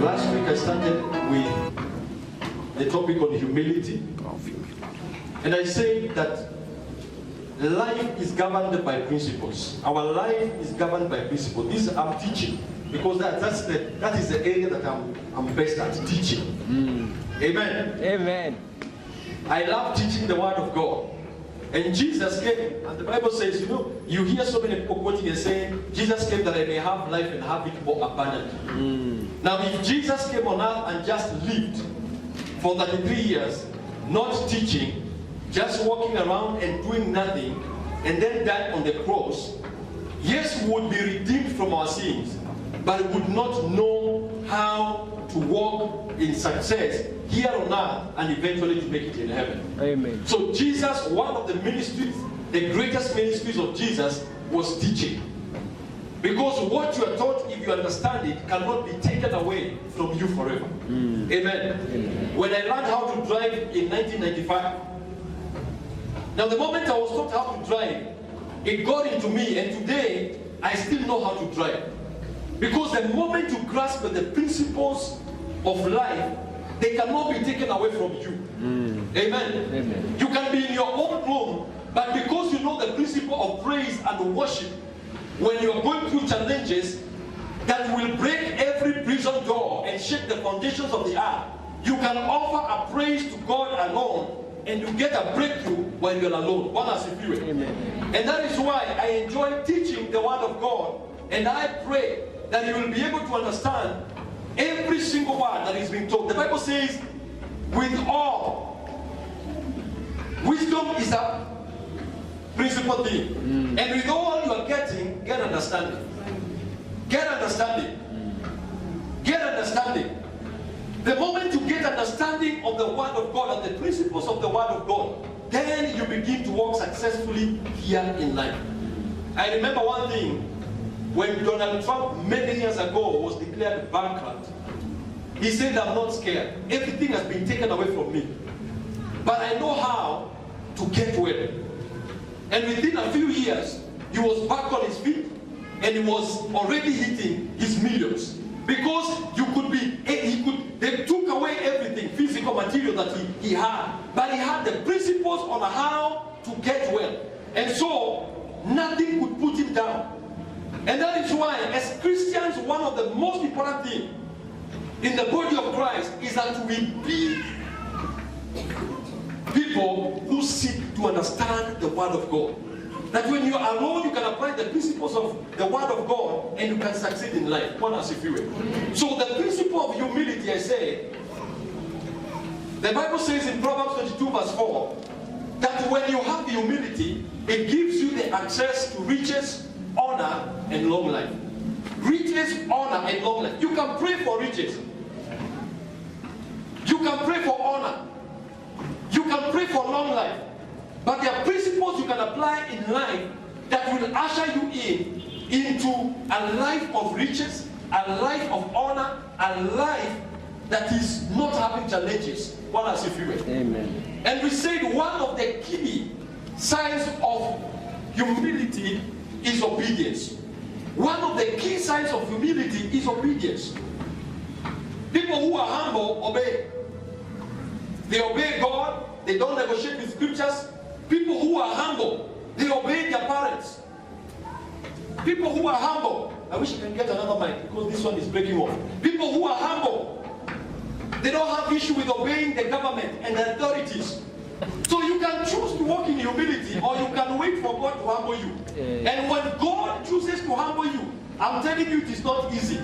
Last week I started with the topic on humility. And I said that life is governed by principles. Our life is governed by principles. This I'm teaching because that is the area that I'm best at teaching. Amen. Amen. I love teaching the word of God. And Jesus came, and the Bible says, you hear so many people quoting and saying, Jesus came that I may have life and have it more abundantly. Now, if Jesus came on earth and just lived for 33 years, not teaching, just walking around and doing nothing, and then died on the cross, yes, we would be redeemed from our sins, but we would not know how to walk in success here on earth and eventually to make it in heaven. Amen. So Jesus, one of the ministries, the greatest ministries of Jesus was teaching. Because what you are taught, if you understand it, cannot be taken away from you forever. Amen. Amen. When I learned how to drive in 1995, now the moment I was taught how to drive, it got into me, and today I still know how to drive. Because the moment you grasp the principles of life, they cannot be taken away from you. Amen. Amen. You can be in your own room, but because you know the principle of praise and worship, when you are going through challenges that will break every prison door and shake the foundations of the earth, you can offer a praise to God alone, and you get a breakthrough when you're alone. Amen. And that is why I enjoy teaching the word of God, and I pray that you will be able to understand every single word that is being taught. The Bible says, with all, wisdom is a principal thing. And with all you are getting, get understanding. Get understanding. Get understanding. The moment you get understanding of the word of God and the principles of the word of God, then you begin to walk successfully here in life. I remember one thing. When Donald Trump many years ago was declared bankrupt, he said, I'm not scared. Everything has been taken away from me. But I know how to get well. And within a few years, he was back on his feet and he was already hitting his millions. Because they took away everything, physical material that he had. But he had the principles on how to get well. And so, nothing could put him down. And that is why, as Christians, one of the most important things in the body of Christ is that we be people who seek to understand the Word of God. That when you are alone, you can apply the principles of the Word of God and you can succeed in life. So the principle of humility, I say, the Bible says in Proverbs 22 verse 4, that when you have the humility, it gives you the access to riches, honor, and long life. Riches, honor, and long life. You can pray for riches. You can pray for honor. You can pray for long life. But there are principles you can apply in life that will usher you into a life of riches, a life of honor, a life that is not having challenges. Amen. And we said one of the key signs of humility is obedience. One of the key signs of humility is obedience. People who are humble obey. They obey God. They don't negotiate with scriptures. People who are humble, they obey their parents. People who are humble, I wish I can get another mic because this one is breaking off. People who are humble, they don't have issue with obeying the government and the authorities. So you can choose to walk in humility, or you can wait for God to humble you. And when God chooses to humble you, I'm telling you, it is not easy.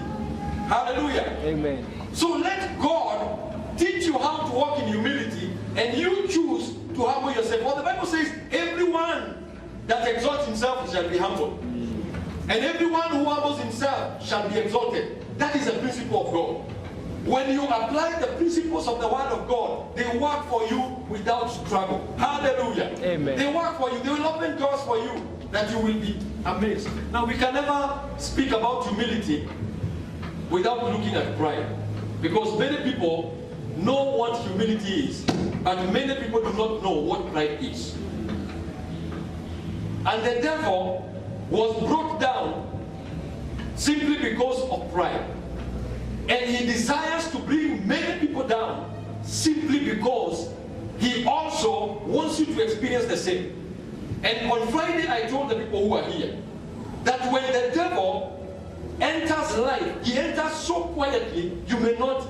Hallelujah. Amen. So let God teach you how to walk in humility, and you choose to humble yourself. Well, the Bible says, everyone that exalts himself shall be humbled. And everyone who humbles himself shall be exalted. That is the principle of God. When you apply the principles of the Word of God, they work for you without struggle. Hallelujah. Amen. They work for you. They will open doors for you that you will be amazed. Now, we can never speak about humility without looking at pride. Because many people know what humility is, but many people do not know what pride is. And the devil was brought down simply because of pride. And he desires to bring many people down simply because he also wants you to experience the same. And on Friday, I told the people who are here that when the devil enters life, he enters so quietly, you may not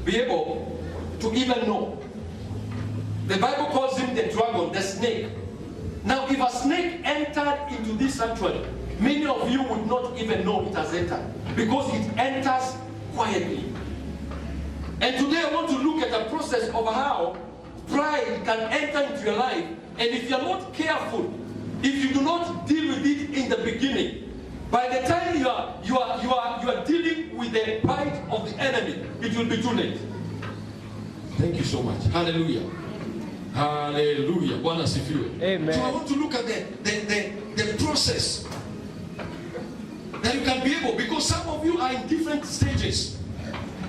be able to even know. The Bible calls him the dragon, the snake. Now, if a snake entered into this sanctuary, many of you would not even know it has entered because it enters quietly. And today I want to look at a process of how pride can enter into your life. And if you're not careful, if you do not deal with it in the beginning, by the time you are dealing with the bite of the enemy, it will be too late. Thank you so much. Hallelujah. Hallelujah. Bwana sifiwe. Amen. So I want to look at the process that you can be able, because some of you are in different stages.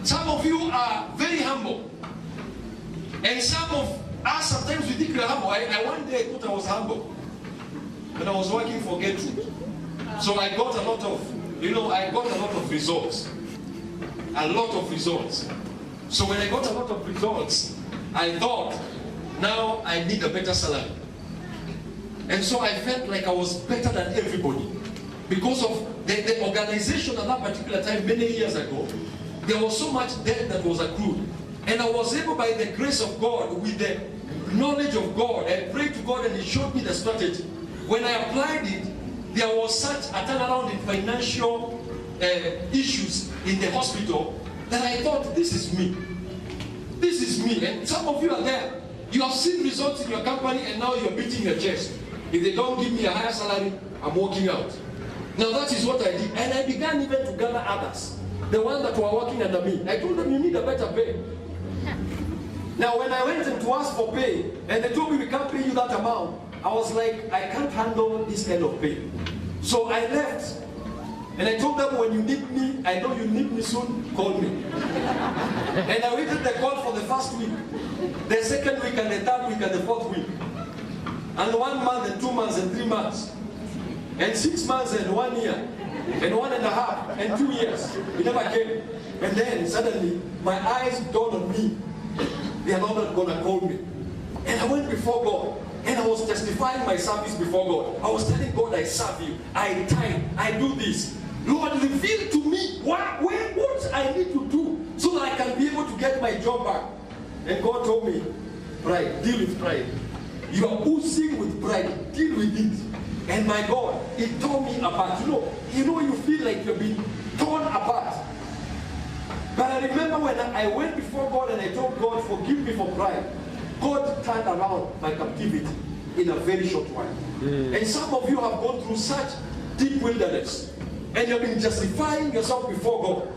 Some of you are very humble. And some of us, sometimes we think we're humble. I one day thought I was humble when I was working for Gertrude. So I got a lot of results. A lot of results. So when I got a lot of results, I thought, now I need a better salary. And so I felt like I was better than everybody. Because of the organization at that particular time, many years ago, there was so much debt that was accrued. And I was able, by the grace of God, with the knowledge of God, I prayed to God and He showed me the strategy. When I applied it, there was such a turnaround in financial issues in the hospital that I thought, this is me. This is me. And some of you are there. You have seen results in your company and now you're beating your chest. If they don't give me a higher salary, I'm walking out. Now that is what I did. And I began even to gather others. The ones that were working under me. I told them, you need a better pay. Now when I went in to ask for pay, and they told me we can't pay you that amount, I was like, I can't handle this kind of pay. So I left. And I told them, when you need me, I know you need me soon, call me. And I waited the call for the first week, the second week, and the third week, and the fourth week. And 1 month, and 2 months, and 3 months. And 6 months, and 1 year. And 1.5, and 2 years. It never came. And then suddenly, my eyes dawned on me. They are not going to call me. And I went before God. And I was testifying my service before God. I was telling God, I serve you. I tithe. I do this. Lord, reveal to me what I need to do so that I can be able to get my job back. And God told me, pride, deal with pride. You are oozing with pride, deal with it. And my God, it tore me apart. You know, you feel like you're being torn apart. But I remember when I went before God and I told God, forgive me for pride. God turned around my captivity in a very short while. And some of you have gone through such deep wilderness. And you've been justifying yourself before God.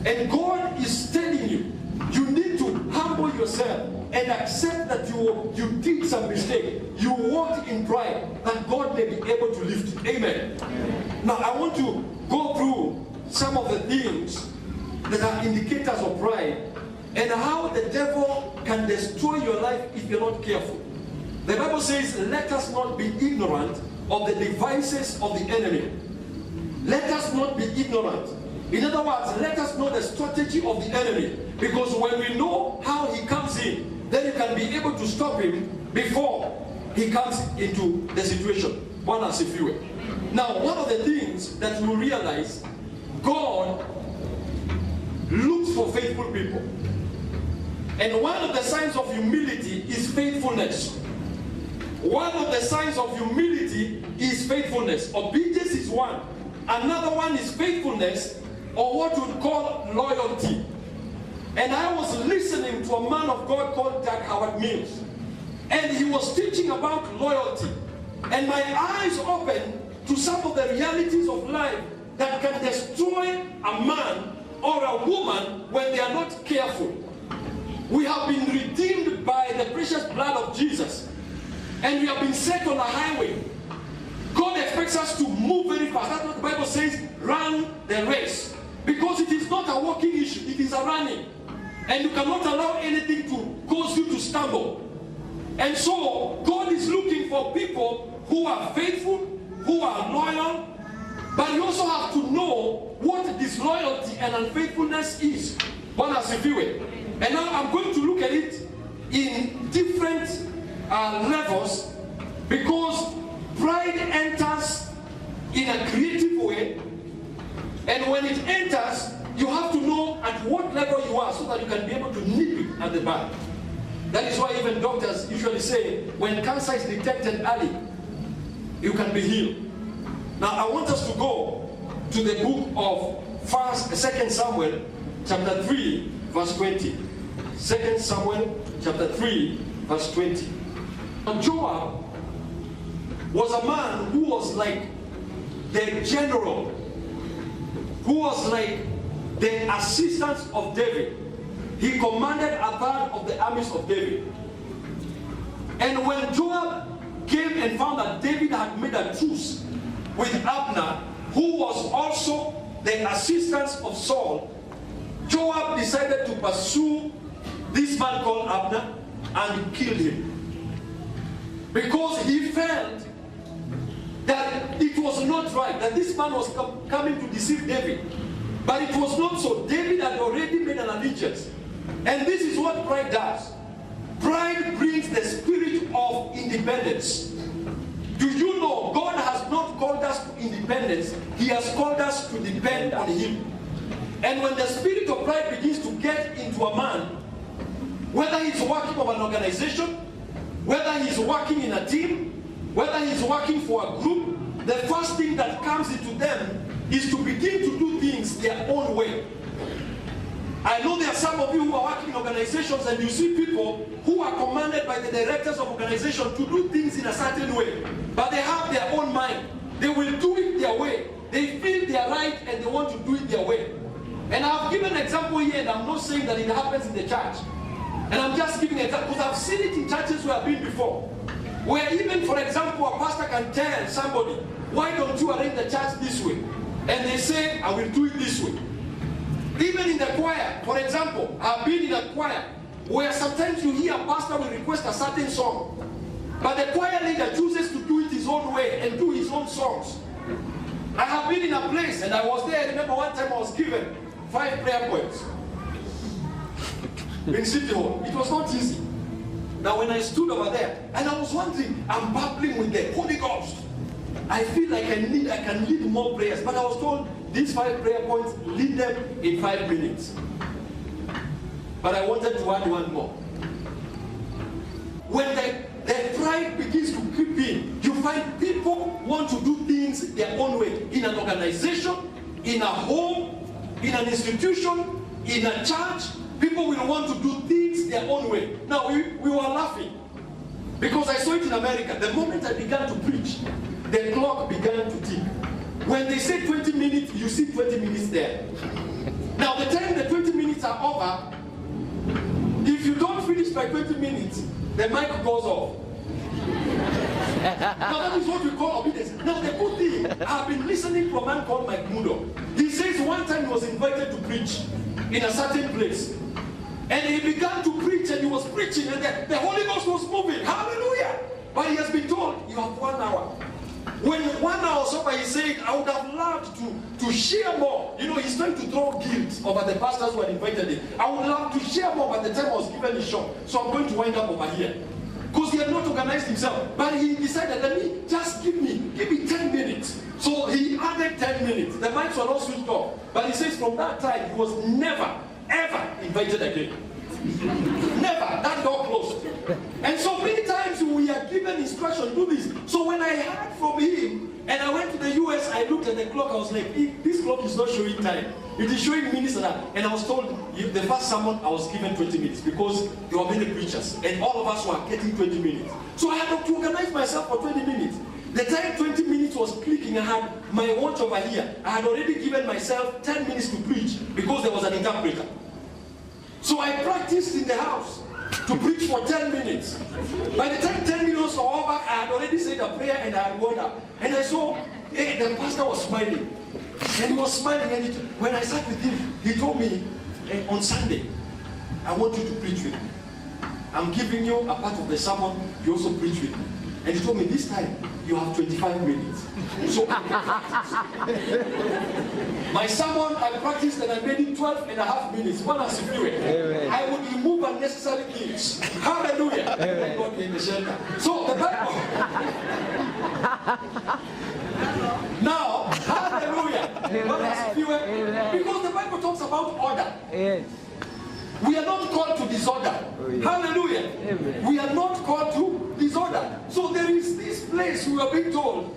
And God is telling you, you need to humble yourself and accept that you did some mistake. You walked in pride, that God may be able to lift you. Amen. Now I want to go through some of the things that are indicators of pride and how the devil can destroy your life if you're not careful. The Bible says, let us not be ignorant of the devices of the enemy. Let us not be ignorant. In other words, let us know the strategy of the enemy. Because when we know how he comes in, then you can be able to stop him before he comes into the situation. Bwana asifiwe. Now, one of the things that you realize, God looks for faithful people. And one of the signs of humility is faithfulness. One of the signs of humility is faithfulness. Obedience is one. Another one is faithfulness, or what we call loyalty. And I was listening to a man of God called Doug Howard Mills. And he was teaching about loyalty. And my eyes opened to some of the realities of life that can destroy a man or a woman when they are not careful. We have been redeemed by the precious blood of Jesus. And we have been set on a highway. God expects us to move very fast. That's what the Bible says, run the race. Because it is not a walking issue, it is a running. And you cannot allow anything to cause you to stumble. And so, God is looking for people who are faithful, who are loyal, but you also have to know know what disloyalty and unfaithfulness is. And now I'm going to look at it in different levels, because pride enters in a creative way, and when it enters, you have to know at what level you are so that you can be able to nip it at the back. That is why even doctors usually say when cancer is detected early, you can be healed. Now I want us to go to the book of 2 Samuel chapter 3 verse 20. 2 Samuel chapter 3 verse 20. Now Joab was a man who was like the general, who was like the assistant of David. He commanded a third of the armies of David. And when Joab came and found that David had made a truce with Abner, who was also the assistant of Saul, Joab decided to pursue this man called Abner and kill him. Because he felt that it was not right, that this man was coming to deceive David. But it was not so. David had already made an allegiance. And this is what pride does. Pride brings the spirit of independence. Do you know God has not called us to independence? He has called us to depend on Him. And when the spirit of pride begins to get into a man, whether he's working for an organization, whether he's working in a team, whether he's working for a group, the first thing that comes into them is to begin to do things their own way. I know there are some of you who are working in organizations and you see people who are commanded by the directors of organizations to do things in a certain way, but they have their own mind. They will do it their way. They feel they are right and they want to do it their way. And I've given an example here, and I'm not saying that it happens in the church. And I'm just giving an example because I've seen it in churches where I've been before. Where even, for example, a pastor can tell somebody, why don't you arrange the church this way? And they say, I will do it this way. Even in the choir, for example, I've been in a choir where sometimes you hear a pastor will request a certain song, but the choir leader chooses to do it his own way and do his own songs. I have been in a place, and I was there, I remember one time I was given 5 prayer points in City Hall. It was not easy. Now when I stood over there, and I was wondering, I'm battling with the Holy Ghost. I feel like I can lead more prayers, but I was told these 5 prayer points, lead them in 5 minutes. But I wanted to add one more. When the pride begins to creep in, you find people want to do things their own way. In an organization, in a home, in an institution, in a church, people will want to do things their own way. Now, we were laughing because I saw it in America. The moment I began to preach, the clock began to tick. When they say 20 minutes, you see 20 minutes there. Now, the time the 20 minutes are over, if you don't finish by 20 minutes, the mic goes off. Now, that is what we call obedience. Now, the good thing, I've been listening to a man called Mike Mudo. He says one time he was invited to preach in a certain place. And he began to preach, and he was preaching, and the Holy Ghost was moving. Hallelujah! But he has been told, you have 1 hour. When 1 hour was over, he said, I would have loved to share more. You know, he's trying to throw guilt over the pastors who had invited him. I would love to share more, but the time I was given is short. So I'm going to wind up over here. Because he had not organized himself. But he decided, give me 10 minutes. So he added 10 minutes. The mics were not switched off. But he says from that time, he was never, ever invited again. Never. That door closed. And so many times we are given instruction to do this. So when I heard from him, and I went to the US, I looked at the clock, I was like, this clock is not showing time. It is showing minutes and that. And I was told, the first sermon, I was given 20 minutes because there were many preachers. And all of us were getting 20 minutes. So I had to organize myself for 20 minutes. The time 20 minutes was clicking, I had my watch over here. I had already given myself 10 minutes to preach because there was an interpreter. So I practiced in the house to preach for 10 minutes. By the time 10 minutes were over, I had already said a prayer and I had gone up. And I saw, the pastor was smiling. And he was smiling. And when I sat with him, he told me, on Sunday, I want you to preach with me. I'm giving you a part of the sermon, you also preach with me. And he told me, this time, you have 25 minutes. So my sermon, I practiced and I made it 12 and a half minutes. One has to do it. I would remove unnecessary things. Hallelujah. God in the shelter. So the Bible. Now, hallelujah. One has to do it. Because the Bible talks about order. Yes. We are not called to disorder. Hallelujah. We are not called to disorder. So there is this place we are being told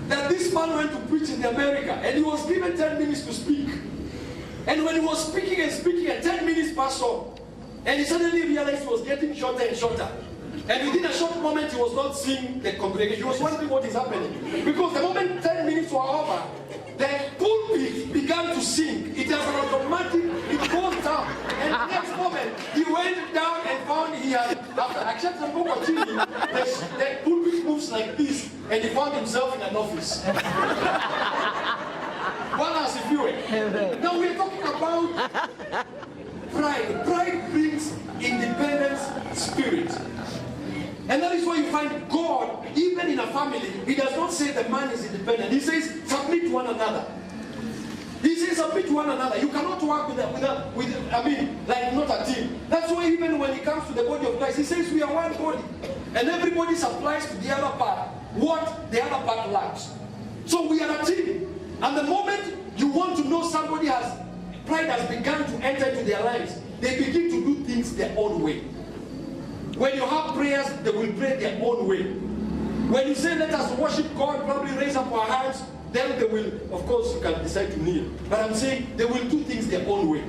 that this man went to preach in America and he was given 10 minutes to speak. And when he was speaking and 10 minutes passed on. And he suddenly realized he was getting shorter and shorter. And within a short moment he was not seeing the congregation. He was wondering what is happening. Because the moment 10 minutes were over, the pulpit began to sink. It has an automatic, it goes down. And the next moment, he went down and found he had, after accepting the book of chili, the pulpit moves like this, and he found himself in an office. One has a view. Now we're talking about pride. Pride brings independence spirit. And that is why you find God, even in a family, he does not say the man is independent. He says, submit to one another. He says, submit to one another. You cannot work with like not a team. That's why even when it comes to the body of Christ, he says we are one body. And everybody supplies to the other part what the other part lacks. So we are a team. And the moment you want to know somebody pride has begun to enter into their lives, they begin to do things their own way. When you have prayers, they will pray their own way. When you say, let us worship God, probably raise up our hands, then they will, of course, you can decide to kneel. But I'm saying they will do things their own way.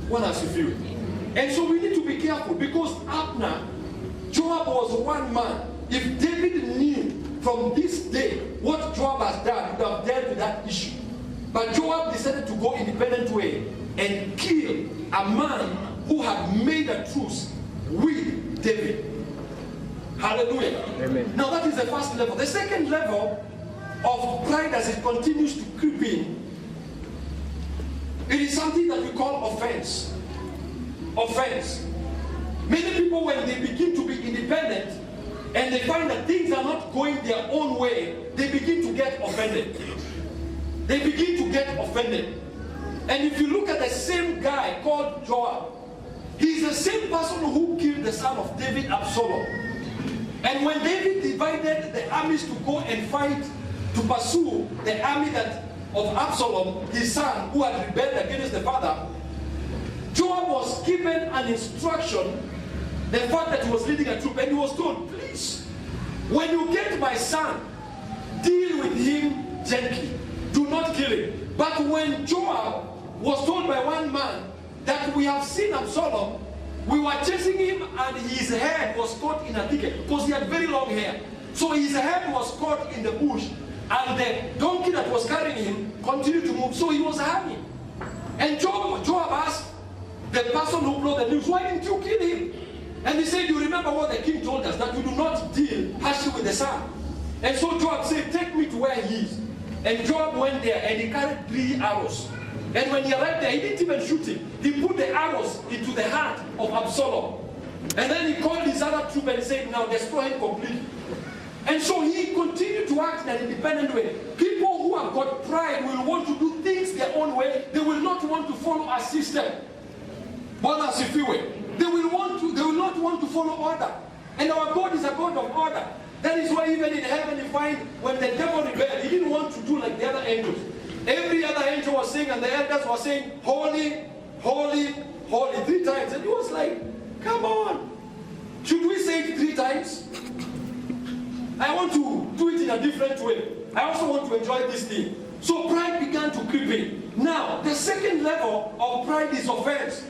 One has to feel it. And so we need to be careful because Abner, Joab was one man. If David knew from this day what Joab has done, he would have dealt with that issue. But Joab decided to go independent way and kill a man who had made a truce with David. Hallelujah. Amen. Now that is the first level. The second level of pride as it continues to creep in, it is something that we call offense. Offense. Many people, when they begin to be independent and they find that things are not going their own way, they begin to get offended. They begin to get offended. And if you look at the same guy called Joab, he's the same person who killed the son of David, Absalom. And when David divided the armies to go and fight, to pursue the army of Absalom, his son, who had rebelled against the father, Joab was given an instruction, the fact that he was leading a troop, and he was told, please, when you get my son, deal with him gently. Do not kill him. But when Joab was told by one man that we have seen Absalom, we were chasing him and his head was caught in a thicket because he had very long hair. So his head was caught in the bush and the donkey that was carrying him continued to move. So he was hanging. And Joab asked the person who brought the news, why didn't you kill him? And he said, you remember what the king told us, that we do not deal harshly with the son. And so Joab said, take me to where he is. And Joab went there and he carried 3 arrows. And when he arrived there, he didn't even shoot him. He put the arrows into the heart of Absalom. And then he called his other troop and he said, now destroy him completely. And so he continued to act in an independent way. People who have got pride will want to do things their own way. They will not want to follow a system. They will not want to follow order. And our God is a God of order. That is why even in heaven you find when the devil rebelled, he didn't want to do like the other angels. Every other angel was saying, and the elders were saying, holy, holy, holy, 3 times. And he was like, come on. Should we say it 3 times? I want to do it in a different way. I also want to enjoy this thing. So pride began to creep in. Now, the second level of pride is offense.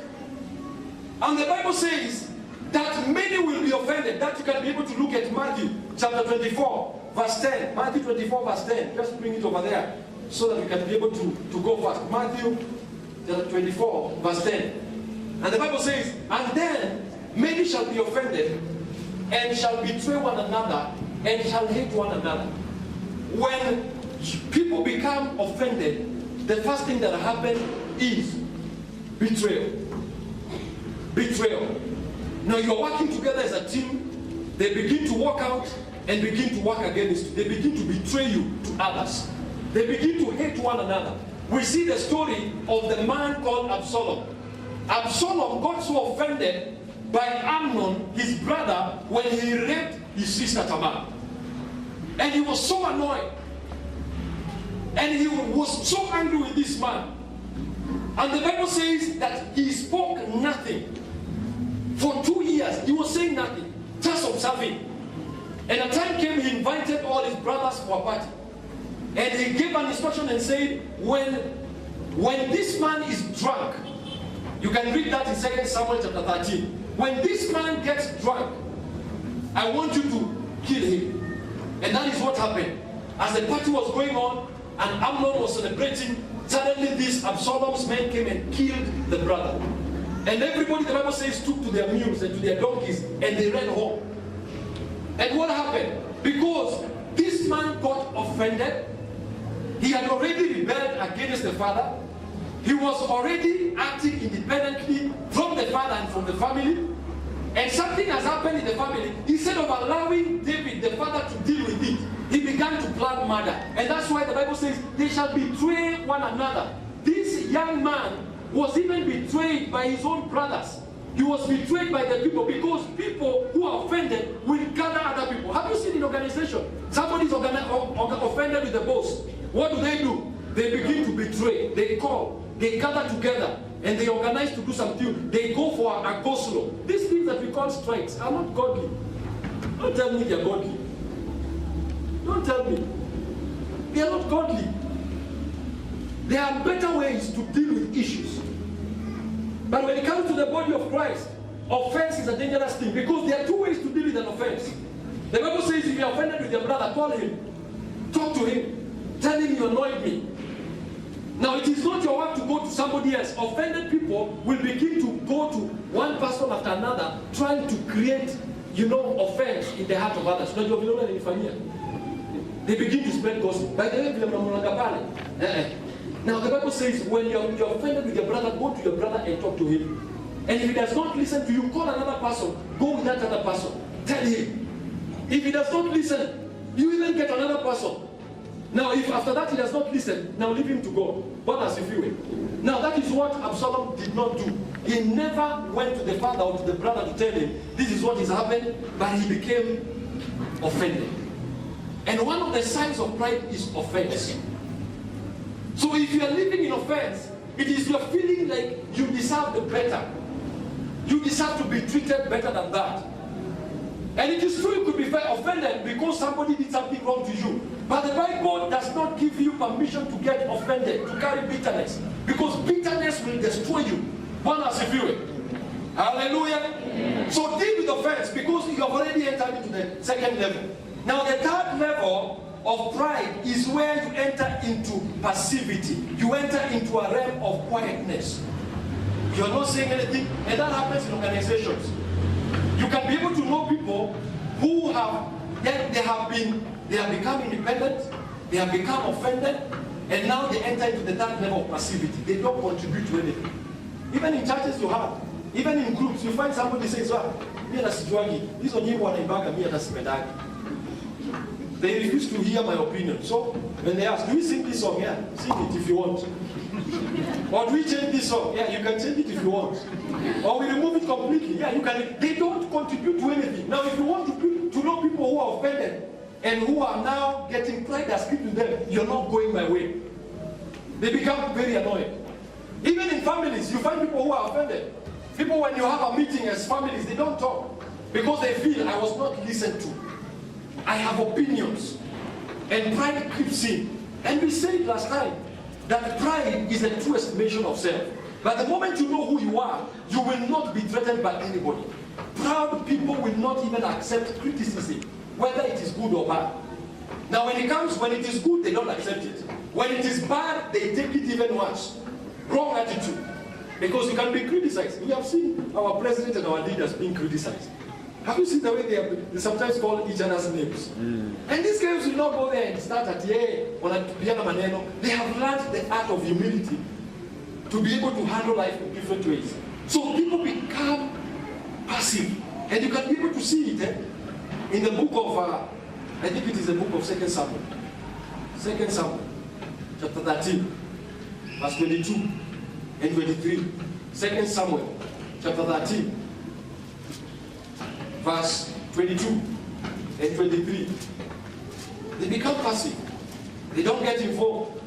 And the Bible says that many will be offended. That you can be able to look at Matthew chapter 24, verse 10. Matthew 24, verse 10. Just bring it over there so that we can be able to go fast. Matthew chapter 24, verse 10. And the Bible says, and then many shall be offended and shall betray one another and shall hate one another. When people become offended, the first thing that happens is betrayal. Betrayal. Now you're working together as a team, they begin to walk out, and begin to work against you. They begin to betray you to others. They begin to hate one another. We see the story of the man called Absalom. Absalom got so offended by Amnon, his brother, when he raped his sister Tamar. And he was so annoyed. And he was so angry with this man. And the Bible says that he spoke nothing. For 2 years, he was saying nothing, just observing. And a time came, he invited all his brothers for a party. And he gave an instruction and said, when this man is drunk, you can read that in 2 Samuel chapter 13. When this man gets drunk, I want you to kill him. And that is what happened. As the party was going on and Amnon was celebrating, suddenly these Absalom's men came and killed the brother. And everybody, the Bible says, took to their mules and to their donkeys and they ran home. And what happened? Because this man got offended, he had already rebelled against the father. He was already acting independently from the father and from the family. And something has happened in the family. Instead of allowing David, the father, to deal with it, he began to plan murder. And that's why the Bible says, they shall betray one another. This young man was even betrayed by his own brothers. He was betrayed by the people because people who are offended will gather other people. Have you seen in organization? Somebody is offended with the boss. What do? They begin to betray. They call. They gather together and they organize to do something. They go for a go-slow. These things that we call strikes are not godly. Don't tell me they are godly. Don't tell me. They are not godly. There are better ways to deal with issues. But when it comes to the body of Christ, offense is a dangerous thing because there are two ways to deal with an offense. The Bible says if you are offended with your brother, call him. Talk to him. Tell him you annoyed me. Now it is not your work to go to somebody else. Offended people will begin to go to one person after another trying to create, offense in the heart of others. They begin to spread gossip. By the way, now the Bible says when you're offended with your brother, go to your brother and talk to him. And if he does not listen to you, call another person. Go with that other person. Tell him. If he does not listen, you even get another person. Now if after that he does not listen, now leave him to God. What does he feel? Now that is what Absalom did not do. He never went to the father or to the brother to tell him, this is what is happening, but he became offended. And one of the signs of pride is offense. So if you are living in offense, it is your feeling like you deserve the better. You deserve to be treated better than that. And it is true you could be offended because somebody did something wrong to you. But the Bible does not give you permission to get offended, to carry bitterness. Because bitterness will destroy you. One has a view. Hallelujah. So deal with offense because you have already entered into the second level. Now the third level of pride is where you enter into passivity. You enter into a realm of quietness. You are not saying anything, and that happens in organizations. You can be able to know people who they have become independent, they have become offended, and now they enter into the third level of passivity. They don't contribute to anything. Even in churches you have, even in groups, you find somebody says, they refuse to hear my opinion. So when they ask, do we sing this song? Yeah, sing it if you want. Or do we change this song? Yeah, you can change it if you want. Or we remove it completely. Yeah, you can. They don't contribute to anything. Now, if you want to know people who are offended and who are now getting pride that's given to them, you're not going my way. They become very annoying. Even in families, you find people who are offended. People, when you have a meeting as families, they don't talk because they feel I was not listened to. I have opinions. And pride creeps in. And we said last time that pride is the true estimation of self. But the moment you know who you are, you will not be threatened by anybody. Proud people will not even accept criticism, whether it is good or bad. Now when it is good, they don't accept it. When it is bad, they take it even worse. Wrong attitude. Because you can be criticized. We have seen our president and our leaders being criticized. Have you seen the way they sometimes call each other's names? And these guys will not go there and start at maneno. They have learned the art of humility to be able to handle life in different ways. So people become passive. And you can be able to see it in the book of I think it is the book of 2 Samuel. 2 Samuel, chapter 13, verse 22 and 23. 2 Samuel, chapter 13, verse 22 and 23. They become passive. They don't get involved.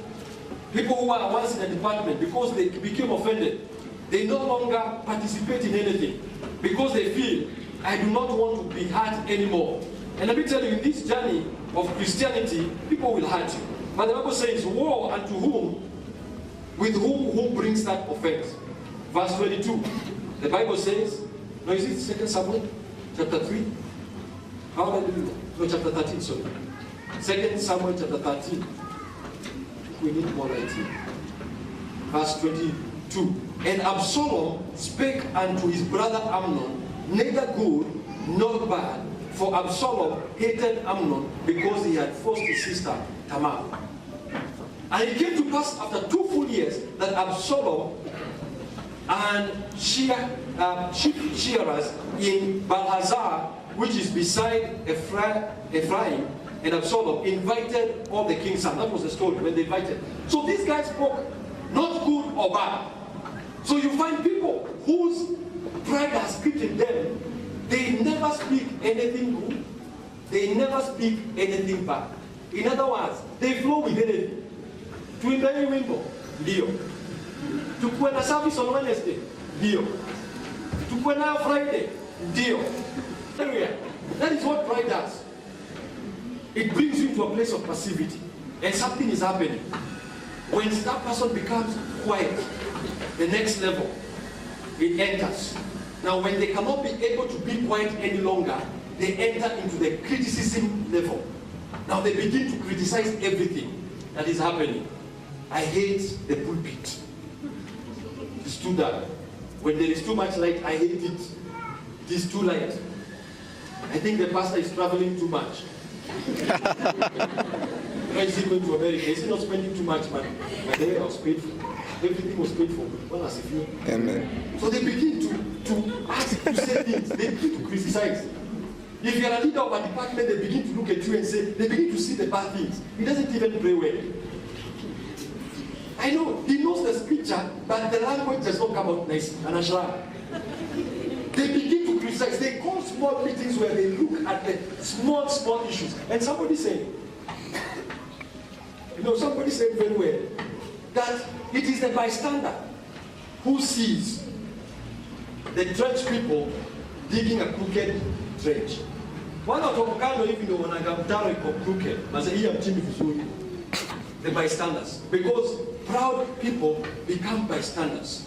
People who are once in the department, because they became offended, they no longer participate in anything because they feel, I do not want to be hurt anymore. And let me tell you, in this journey of Christianity, people will hurt you. But the Bible says, woe unto whom, with who brings that offense. Verse 22, the Bible says, no, is it 2 Samuel, chapter 3? Hallelujah. No, chapter 13, sorry. 2 Samuel, chapter 13. We need more right here. Verse 22. And Absalom spake unto his brother Amnon, neither good nor bad, for Absalom hated Amnon because he had forced his sister Tamar. And it came to pass after 2 full years that Absalom and sheep shearers in Balhazar, which is beside Ephraim, and Absalom invited all the king's sons. That was the story when they invited. So these guys spoke not good or bad. So you find people whose pride has crept in them, they never speak anything good, they never speak anything bad. In other words, they flow with anything. Tuimbe wimbo, ndio. Tukue na service on Wednesday, ndio. Tukue na Friday, ndio. That is what pride does. It brings you to a place of passivity, and something is happening. When that person becomes quiet, the next level, it enters. Now, when they cannot be able to be quiet any longer, they enter into the criticism level. Now, they begin to criticize everything that is happening. I hate the pulpit. It's too dark. When there is too much light, I hate it. It is too light. I think the pastor is traveling too much. Why is he going to America? Is he not spending too much money? My day was paid for. Everything was paid for. Well, as if you. Amen. So they begin to ask to say things. They begin to criticize. If you are a leader of a department, they begin to look at you and say, they begin to see the bad things. He doesn't even pray well. I know, he knows the scripture, but the language does not come out nice. They begin to criticize. They call small meetings where they look at the small issues. And somebody said, somebody said very well, that it is the bystander who sees the trench people digging a crooked trench. The bystanders. Because proud people become bystanders.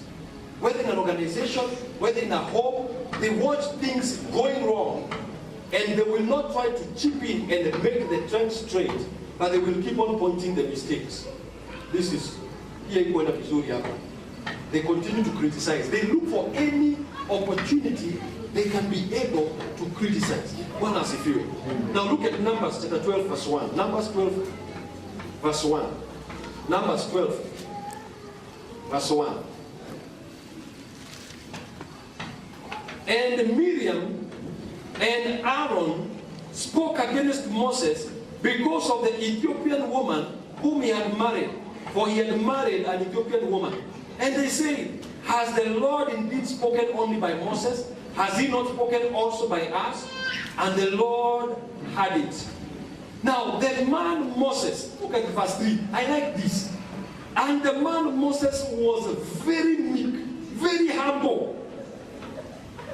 Whether in an organization, whether in a home, they watch things going wrong and they will not try to chip in and make the trench straight, but they will keep on pointing the mistakes. This is they continue to criticize. They look for any opportunity they can be able to criticize. One as if you. Now look at Numbers chapter 12, verse 1. Numbers 12, verse 1. Numbers 12, verse 1. And Miriam and Aaron spoke against Moses because of the Ethiopian woman whom he had married, for he had married an Ethiopian woman. And they said, has the Lord indeed spoken only by Moses? Has he not spoken also by us? And the Lord had it. Now, the man Moses, look at verse 3. I like this. And the man Moses was very meek, very humble,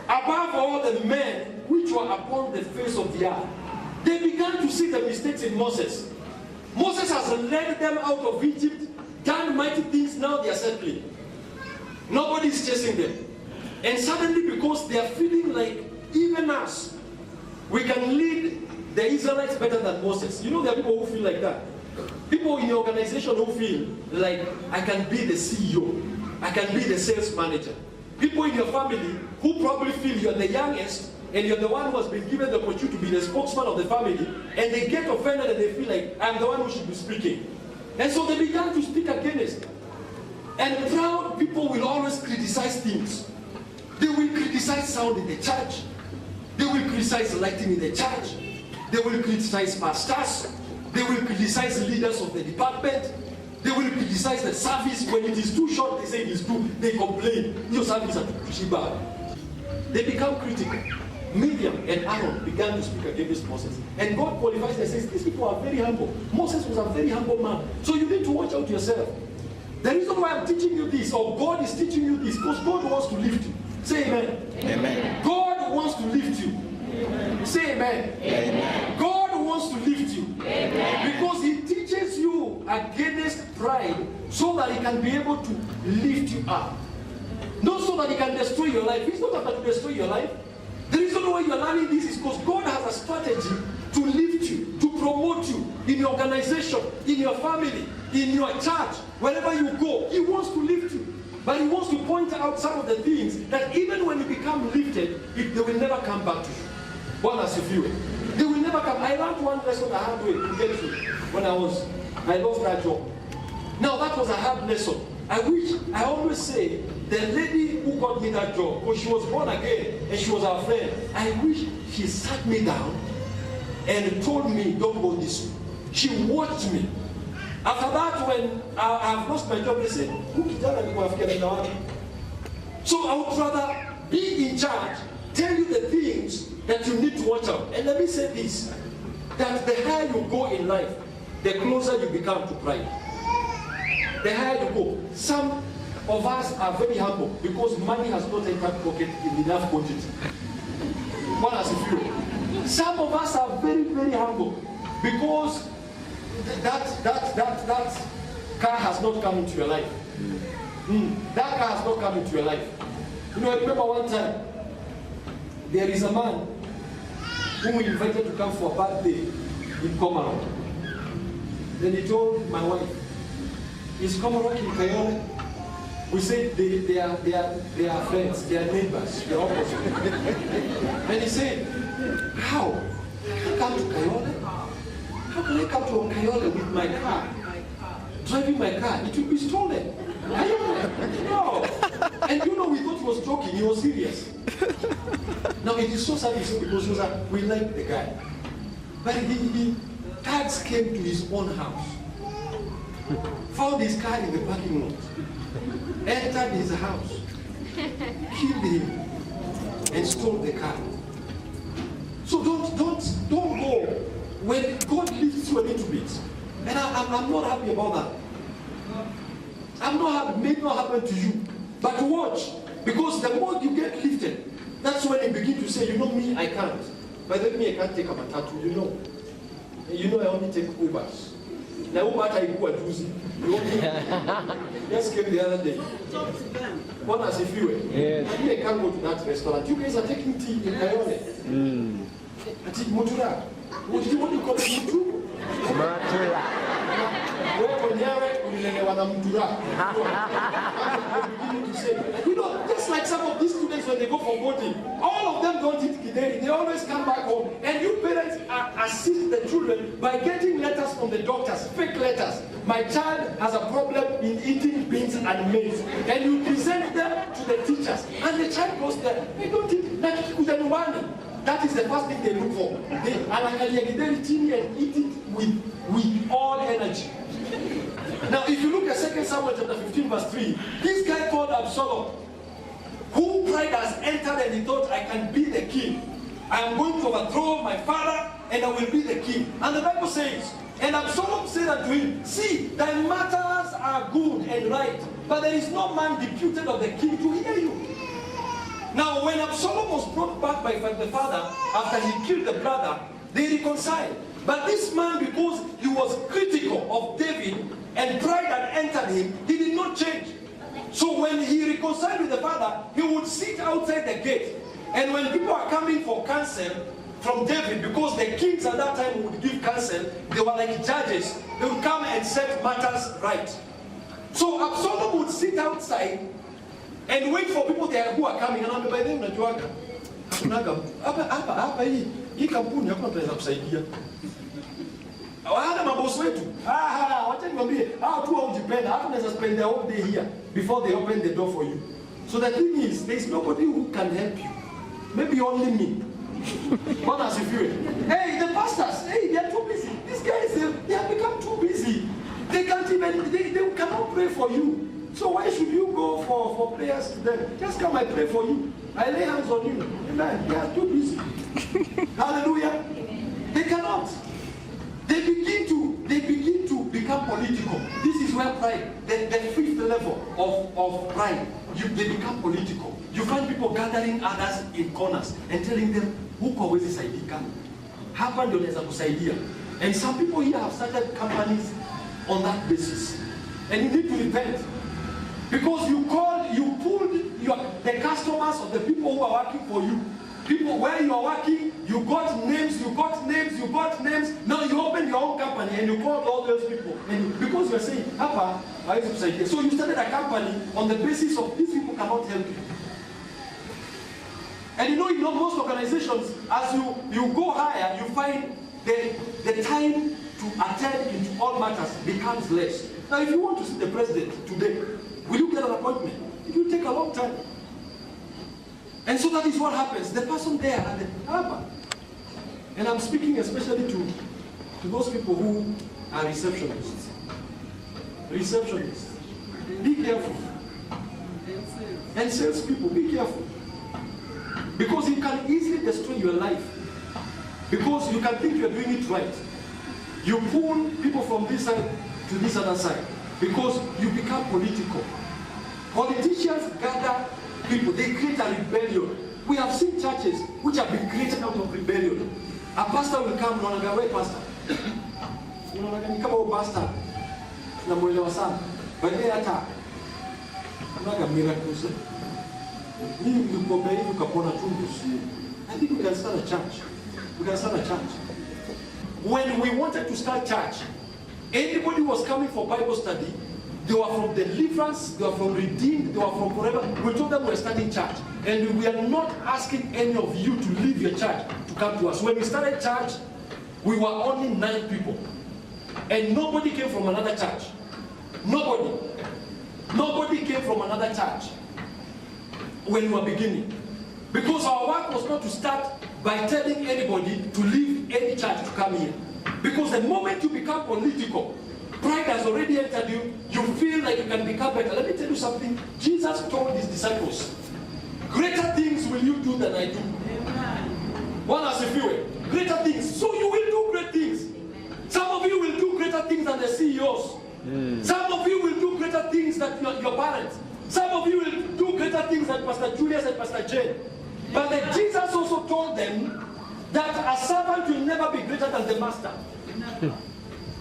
above all the men which were upon the face of the earth. They began to see the mistakes in Moses. Moses has led them out of Egypt, done mighty things, now they are settling. Nobody is chasing them. And suddenly, because they are feeling like, even us, we can lead the Israelites better than Moses. You know, there are people who feel like that. People in the organization who feel like, I can be the CEO, I can be the sales manager. People in your family who probably feel you're the youngest and you're the one who has been given the opportunity to be the spokesman of the family, and they get offended and they feel like, I'm the one who should be speaking. And so they began to speak against. And proud people will always criticize things. They will criticize sound in the church. They will criticize lighting in the church. They will criticize pastors. They will criticize leaders of the department. They will criticize the service. When it is too short, they say it is too. They complain. Your service is too bad. They become critical. Miriam and Aaron began to speak against Moses. And God qualifies and says, these people are very humble. Moses was a very humble man. So you need to watch out yourself. The reason why I'm teaching you this, or God is teaching you this, because God wants to lift you. Say amen. Amen. God wants to lift you. Amen. Say amen. Amen. God wants to lift you. Amen. Because he teaches you against pride so that he can be able to lift you up. Not so that he can destroy your life. He's not about to destroy your life. The reason why you're learning this is because God has a strategy to lift you, to promote you in your organization, in your family, in your church, wherever you go. He wants to lift you. But he wants to point out some of the things that even when you become lifted, they will never come back to you. One as you feel it. They will never come. I learned one lesson the hard way to get through when I lost that job. Now that was a hard lesson. I always say, the lady who got me that job, because she was born again and she was our friend, I wish she sat me down and told me, don't go this way. She watched me. After that, when I've lost my job, they said, so I would rather be in charge, tell you the things that you need to watch out. And let me say this, that the higher you go in life, the closer you become to pride. The higher you go. Some of us are very humble because money has not entered pocket in enough quantity. One has a few. Some of us are very, very humble because that car has not come into your life. That car has not come into your life. You know, I remember one time, there is a man whom we invited to come for a birthday in Komarok. Then he told my wife, is Komarok in Kayole? We said they are friends, they are neighbors, they are opposite. And he said, how? Can I come to Kayole? How can I come to Kayole with my car? Driving my car, it will be stolen. No. And you know, we thought he was joking, he was serious. Now it is so sad because we like the guy. But cards came to his own house. Found his car in the parking lot. Entered his house. Killed him. And stole the car. So don't go when God lifts you a little bit. And I'm not happy about that. I'm not happy, may not happen to you. But watch, because the more you get lifted, that's when you begin to say, you know me, I can't. By the way, I can't take a matatu, you know. You know I only take Ubers. Now Uber I go at Uzi. Just came the other day. One has a few. Yes. I can't go to that restaurant. You guys are taking tea in Kayole. I take Mutura. What do you call it? Mutura. You know, just like some of these students when they go for voting, all of them don't eat kideri. They always come back home. And you parents assist the children by getting letters from the doctors, fake letters. My child has a problem in eating beans and maize. And you present them to the teachers. And the child goes there. They don't eat like kudaniwani. That is the first thing they look for. They eat it with all energy. Now, if you look at 2 Samuel chapter 15, verse 3, this guy called Absalom, who pride has entered and he thought, I can be the king. I am going to overthrow my father and I will be the king. And the Bible says, and Absalom said unto him, see, thy matters are good and right, but there is no man deputed of the king to hear you. Now, when Absalom was brought back by the father, after he killed the brother, they reconciled. But this man, because he was critical of David and pride had entered him, he did not change. So when he reconciled with the father, he would sit outside the gate. And when people are coming for counsel from David, because the kings at that time would give counsel, they were like judges. They would come and set matters right. So Absalom would sit outside and wait for people there who are coming. And by then, hii kampuni hakuna tunaweza kusaidia. Hata mabosi wetu. Wacha niwaambie, tu hujipenda, hata unaweza spend the whole day here before they open the door for you. So the thing is, there is nobody who can help you. Maybe only me. One has a few. Hey, the pastors, hey, they are too busy. These guys, they have become too busy. They can't even, they cannot pray for you. So why should you go for prayers to them? Just come, I pray for you. I lay hands on you. Amen. They are too busy. Hallelujah. They cannot. They begin to become political. This is where pride, the fifth level of pride, they become political. You find people gathering others in corners and telling them, huko hawezi saidika. Hapa ndio naweza kusaidia. And some people here have started companies on that basis. And you need to repent. Because you pulled the customers of the people who are working for you. People where you are working, you got names. Now you open your own company and you called all those people. And because you are saying, Hapa, I used to say this. So you started a company on the basis of these people cannot help you. And you know most organizations, as you go higher, you find the time to attend into all matters becomes less. Now if you want to see the president today, will you get an appointment? It will take a long time. And so that is what happens. The person there at the Hapa. And I'm speaking especially to those people who are receptionists. Receptionists. Be careful. And salespeople, be careful. Because it can easily destroy your life. Because you can think you're doing it right. You pull people from this side to this other side. Because you become political. Politicians gather people, they create a rebellion. We have seen churches which have been created out of rebellion. A pastor will come, unaona wewe pastor. Unaona ni kama pastor. Tunamuelewa sana. Baadaye hata unaga miracles. Mimi nilipomba hivi ukapona tumbo. I think we can start a church. We can start a church. When we wanted to start church, anybody who was coming for Bible study, they were from Deliverance, they were from Redeemed, they were from forever. We told them we were starting church. And we are not asking any of you to leave your church to come to us. When we started church, we were only 9 people. And nobody came from another church. Nobody. Nobody came from another church when we were beginning. Because our work was not to start by telling anybody to leave any church to come here. Because the moment you become political, pride has already entered you. You feel like you can become better. Let me tell you something. Jesus told his disciples, greater things will you do than I do. One has a few. Greater things. So you will do great things. Some of you will do greater things than the CEOs. Some of you will do greater things than your parents. Some of you will do greater things than Pastor Julius and Pastor Jane. But then Jesus also told them that a servant will never be greater than the master.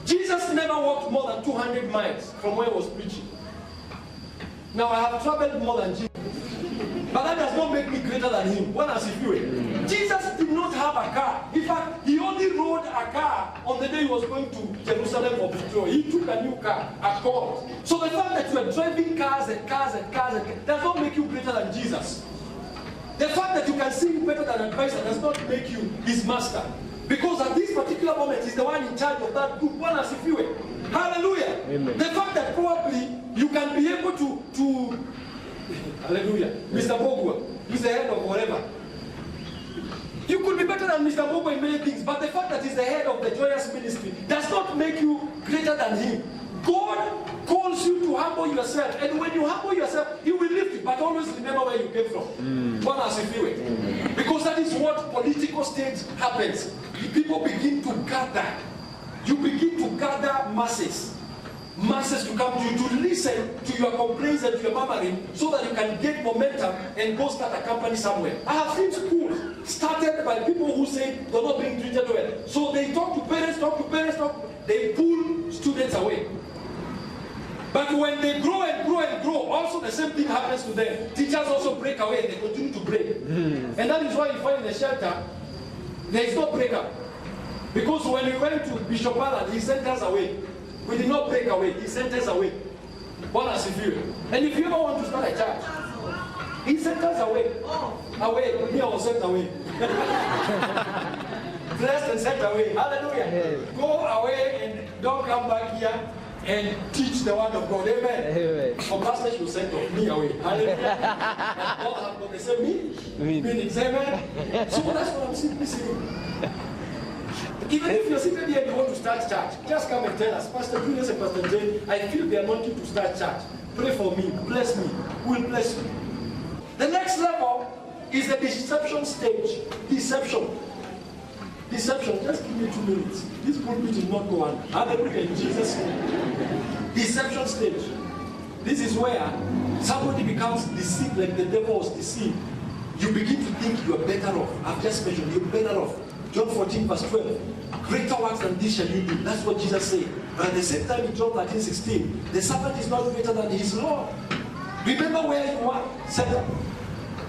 Jesus never walked more than 200 miles from where he was preaching. Now I have traveled more than Jesus. But that does not make me greater than him. What has he doing? Jesus did not have a car. In fact, he only rode a car on the day he was going to Jerusalem for Victoria. He took a new car, a Colt. So the fact that you are driving cars does not make you greater than Jesus. The fact that you can sing better than an advisor does not make you his master. Because at this particular moment, he's the one in charge of that group. One as if you were. Hallelujah. Amen. The fact that probably you can be able to hallelujah. Mr. Bogwa, he's the head of whatever. You could be better than Mr. Bogwa in many things, but the fact that he's the head of the Joyous Ministry does not make you greater than him. God calls you to humble yourself, and when you humble yourself, he will lift you, but always remember where you came from. One as if you were. Because that is what political stage happens. People begin to gather. You begin to gather masses to come to you, to listen to your complaints and to your murmuring, so that you can get momentum and go start a company somewhere. I have seen schools started by people who say they're not being treated well. So they talk to parents, they pull students away. But when they grow and grow, also the same thing happens to them. Teachers also break away and they continue to break. And that is why you find in the shelter, there is no breakup. Because when we went to Bishop Allen, he sent us away. We did not break away, he sent us away. One as if you. And if you ever want to start a church, he sent us away. Away, me I was sent away. Blessed and sent away. Hallelujah. Go away and don't come back here and teach the word of God. Amen. Amen. For pastors, you send me away. Hallelujah. And all have got the same meanings. Amen. So that's what I'm simply saying. Even if you're sitting here and you want to start church, just come and tell us, Pastor Julius and Pastor Jane, I feel the anointing to start church. Pray for me, bless me, we'll bless you. The next level is the deception stage. Deception. Deception. Just give me 2 minutes. This pulpit is not go on. Hallelujah in Jesus' name. Deception stage. This is where somebody becomes deceived, like the devil was deceived. You begin to think you are better off. I've just mentioned you're better off. John 14 verse 12. Greater works than this shall you do. That's what Jesus said. But at the same time in John 13, 16, the servant is not greater than his Lord. Remember where you are set up.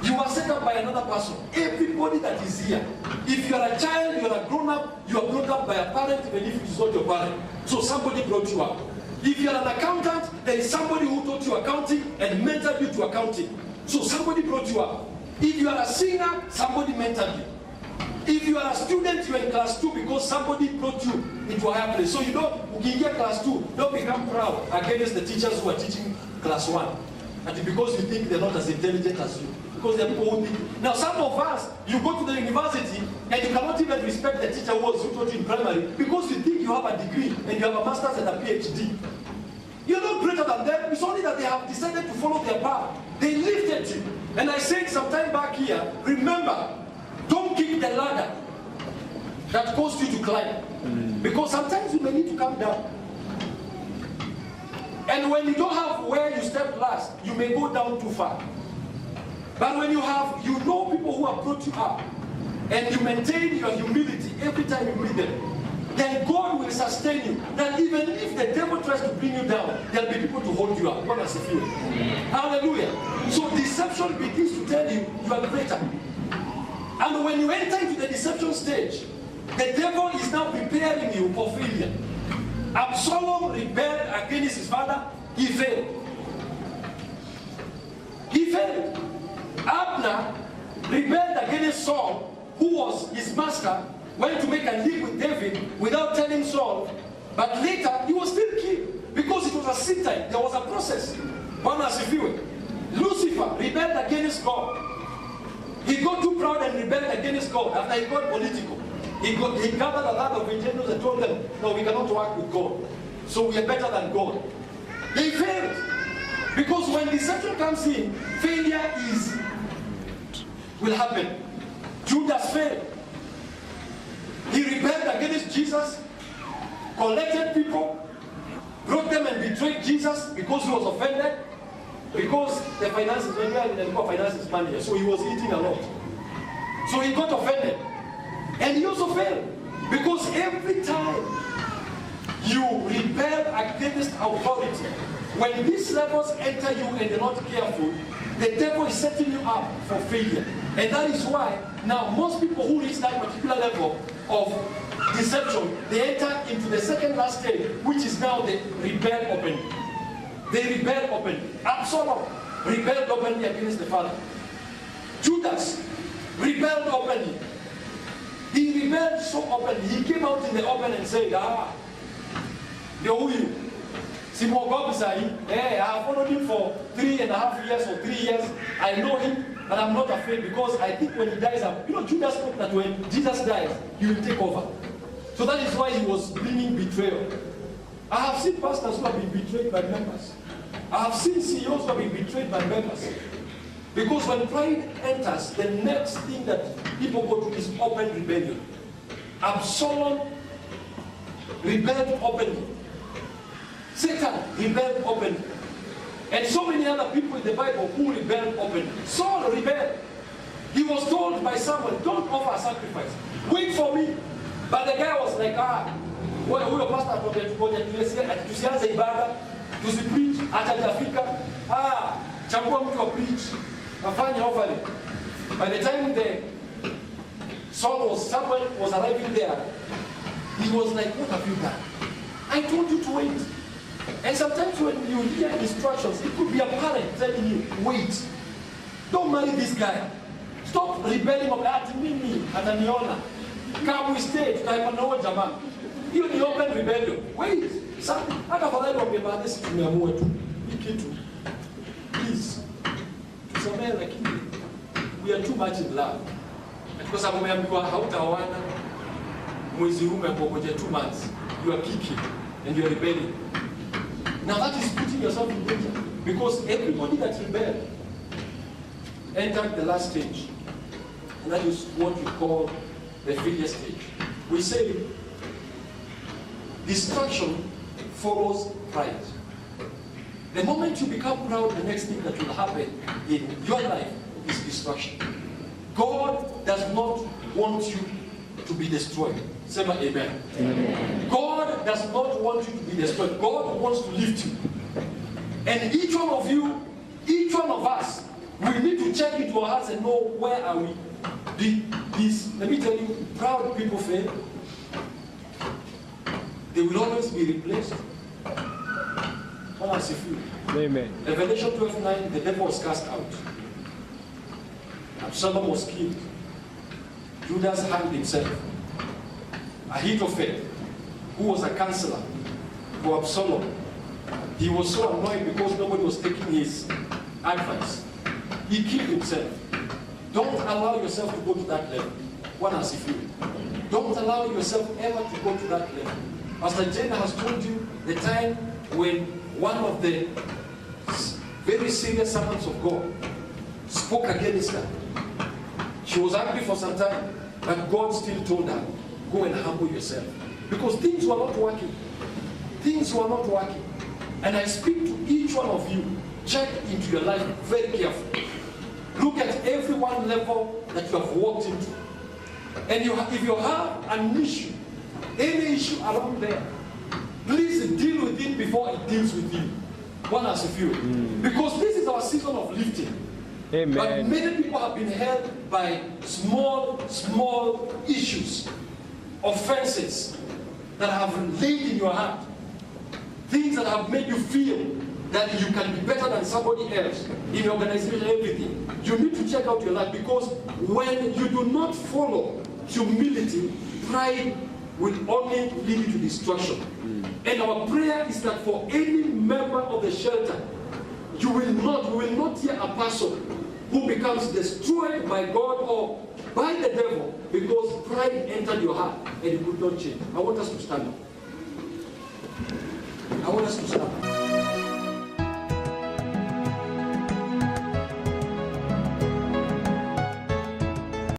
You are set up by another person. Everybody that is here. If you are a child, you are a grown up, you are brought up by a parent, even if it is not your parent. So somebody brought you up. If you are an accountant, there is somebody who taught you accounting and mentored you to accounting. So somebody brought you up. If you are a singer, somebody mentored you. If you are a student, you are in class 2 because somebody brought you into a higher place. So you can get class 2, don't become proud against the teachers who are teaching class 1. And because you think they're not as intelligent as you. Because there are people who think. Now some of us, you go to the university and you cannot even respect the teacher who taught you in primary because you think you have a degree and you have a master's and a PhD. You're not greater than them. It's only that they have decided to follow their path. They lifted you. And I said some time back here, remember, don't kick the ladder that caused you to climb. Because sometimes you may need to come down. And when you don't have where you step last, you may go down too far. But when you know people who have brought you up, and you maintain your humility every time you meet them, then God will sustain you. That even if the devil tries to bring you down, there'll be people to hold you up. God has a few. Hallelujah. So deception begins to tell you you are greater. And when you enter into the deception stage, the devil is now preparing you for failure. Absalom rebelled against his father. He failed. He failed. Abner rebelled against Saul, who was his master, went to make a deal with David without telling Saul. But later, he was still killed because it was a sin time. There was a process. Lucifer rebelled against God. He got too proud and rebelled against God after he got political. He gathered a lot of angels and told them, no, we cannot work with God. So we are better than God. They failed. Because when deception comes in, failure will happen. Judas failed. He rebelled against Jesus, collected people, brought them and betrayed Jesus because he was offended. Because the finances, when you are in the finances manager, so he was eating a lot. So he got offended. And he also failed. Because every time you rebel against authority, when these levels enter you and you're not careful, the devil is setting you up for failure. And that is why now most people who reach that particular level of deception, they enter into the second last stage, which is now the rebel openly. They rebelled openly. Absalom rebelled openly against the father. Judas rebelled openly. He rebelled so openly. He came out in the open and said, I have followed him for 3.5 years or 3 years. I know him, but I'm not afraid because I think when he dies, Judas thought that when Jesus dies, he will take over. So that is why he was bringing betrayal. I have seen pastors who have been betrayed by members. I have seen CEOs who have been betrayed by members. Because when pride enters, the next thing that people go to is open rebellion. Absalom rebelled openly. Satan rebelled openly. And so many other people in the Bible who rebelled openly. Saul rebelled. He was told by someone, don't offer a sacrifice. Wait for me. But the guy was like, huyo pastor tusianze ibada, tusipreach, atajafika. Chagua mtu wa preach, afanye offering. By the time Samuel was arriving there, he was like, what have you done? I told you to wait. And sometimes when you hear instructions, it could be a parent telling you, wait. Don't marry this guy. Stop rebelling of that. Mimi, ataniona. Come we stay. Tutaipanao jamaa. Hiyo ni open rebellion. Wait. Sasa hata fadhali wangebana sisi tumeamua tu hii kitu. Please. Tusamehe lakini we are too much in love. Kwa sababu umeambiwa hautaoana mwezi huu umepokoja 2 months. You are kicking and you are rebelling. Now that is putting yourself in danger because everybody that rebelled entered the last stage. And that is what we call the failure stage. We say destruction follows pride. The moment you become proud, the next thing that will happen in your life is destruction. God does not want you to be destroyed. Say amen. Amen. God does not want you to be destroyed. God wants to lift you. And each one of you, each one of us, we need to check into our hearts and know where are we. Let me tell you, proud people fail. They will always be replaced. Amen. Revelation 12:9, the devil was cast out. Absalom was killed. Judas hanged himself. Ahithophel, who was a counselor for Absalom, he was so annoyed because nobody was taking his advice. He killed himself. Don't allow yourself to go to that level. One has if you. Don't allow yourself ever to go to that level. Pastor Jenna has told you the time when one of the very serious servants of God spoke against her. She was angry for some time, but God still told her, go and humble yourself. Because things were not working. Things were not working. And I speak to each one of you, check into your life very carefully. Look at every one level that you have walked into. And if you have an issue, any issue around there, please deal with it before it deals with you. One as a few. Because this is our season of lifting. Amen. But many people have been held by small issues, offenses that have laid in your heart. Things that have made you feel that you can be better than somebody else in your organization, everything. You need to check out your life because when you do not follow humility, pride will only lead you to destruction. And our prayer is that for any member of the shelter, we will not hear a person who becomes destroyed by God or by the devil because pride entered your heart and it could not change. I want us to stand up. I want us to stand up.